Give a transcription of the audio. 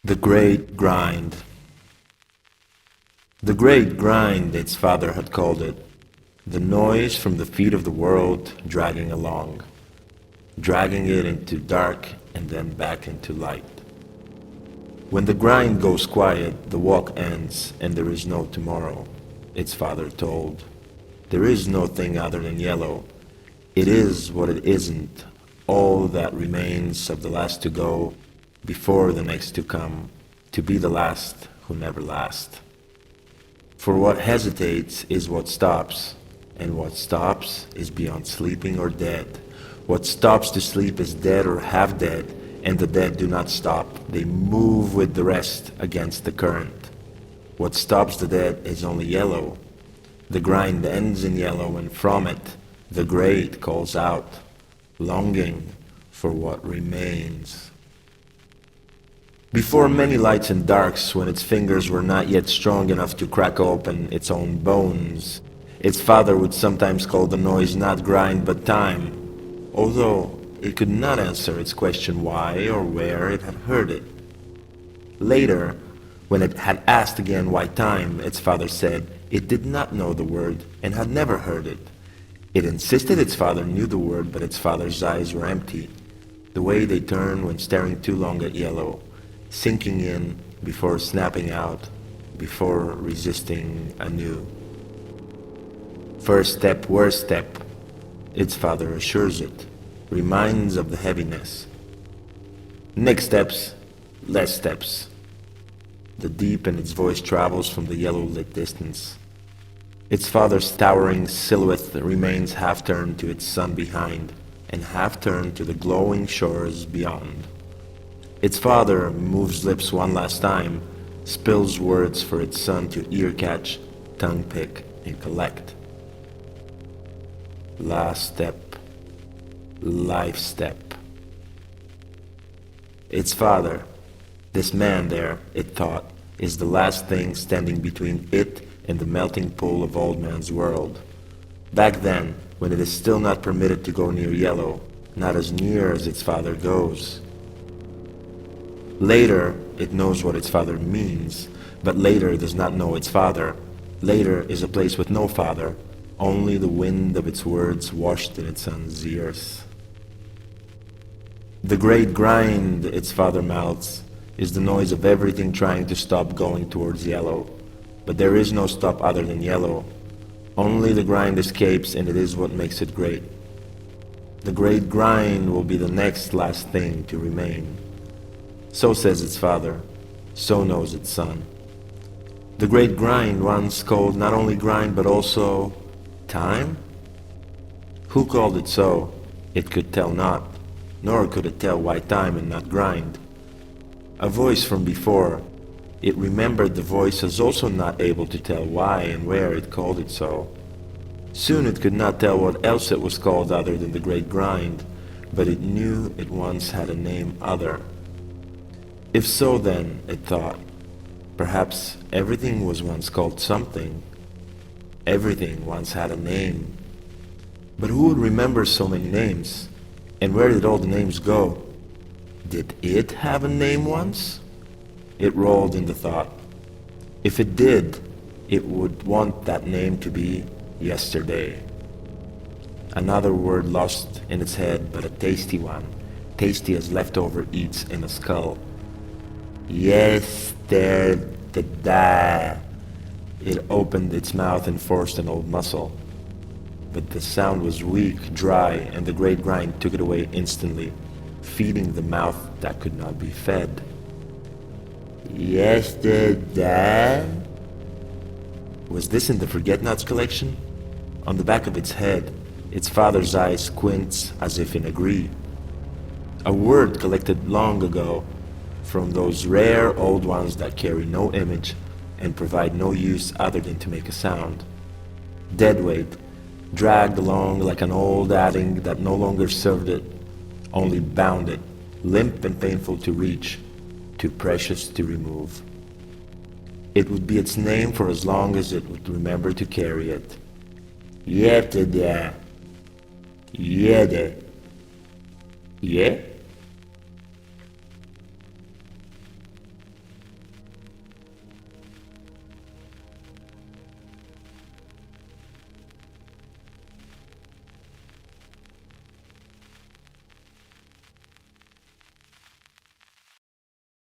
The Great Grind. The Great Grind, its father had called it, the noise from the feet of the world dragging along, dragging it into dark and then back into light. When the grind goes quiet, the walk ends and there is no tomorrow, its father told. There is no thing other than yellow. It is what it isn't, all that remains of the last to go, before the next to come, to be the last who never last. For what hesitates is what stops, and what stops is beyond sleeping or dead. What stops to sleep is dead or half dead, and the dead do not stop, they move with the rest against the current. What stops the dead is only yellow. The grind ends in yellow, and from it the great calls out, longing for what remains. Before many lights and darks, when its fingers were not yet strong enough to crack open its own bones, its father would sometimes call the noise not grind but time, although it could not answer its question why or where it had heard it. Later, when it had asked again why time, its father said it did not know the word and had never heard it. It insisted its father knew the word, but its father's eyes were empty, the way they turn when staring too long at yellow, sinking in before snapping out, before resisting anew. First step, worst step, its father assures it, reminds of the heaviness. Next steps, less steps. The deep in its voice travels from the yellow-lit distance. Its father's towering silhouette remains half-turned to its son behind, and half-turned to the glowing shores beyond. Its father moves lips one last time, spills words for its son to ear-catch, tongue-pick, and collect. Last step, life step. Its father, this man there, it thought, is the last thing standing between it and the melting pool of old man's world. Back then, when it is still not permitted to go near yellow, not as near as its father goes. Later, it knows what its father means, but later does not know its father. Later is a place with no father, only the wind of its words washed in its son's ears. The great grind, its father mouths, is the noise of everything trying to stop going towards yellow. But there is no stop other than yellow. Only the grind escapes, and it is what makes it great. The great grind will be the next last thing to remain. So says its father, so knows its son. The great grind once called not only grind but also time? Who called it so? It could tell not, nor could it tell why time and not grind. A voice from before, it remembered the voice as also not able to tell why and where it called it so. Soon it could not tell what else it was called other than the great grind, but it knew it once had a name other. If so then, it thought, perhaps everything was once called something. Everything once had a name. But who would remember so many names? And where did all the names go? Did it have a name once? It rolled in the thought. If it did, it would want that name to be yesterday. Another word lost in its head, but a tasty one, tasty as leftover eats in a skull. Yesterday. It opened its mouth and forced an old muscle. But the sound was weak, dry, and the great grind took it away instantly, feeding the mouth that could not be fed. Yesterday? Was this in the Forget-Nots collection? On the back of its head, its father's eyes squints as if in agree. A word collected long ago, from those rare old ones that carry no image and provide no use other than to make a sound. Deadweight, dragged along like an old adding that no longer served it, only bound it, limp and painful to reach, too precious to remove. It would be its name for as long as it would remember to carry it. Yesterday. Yede. Yeah?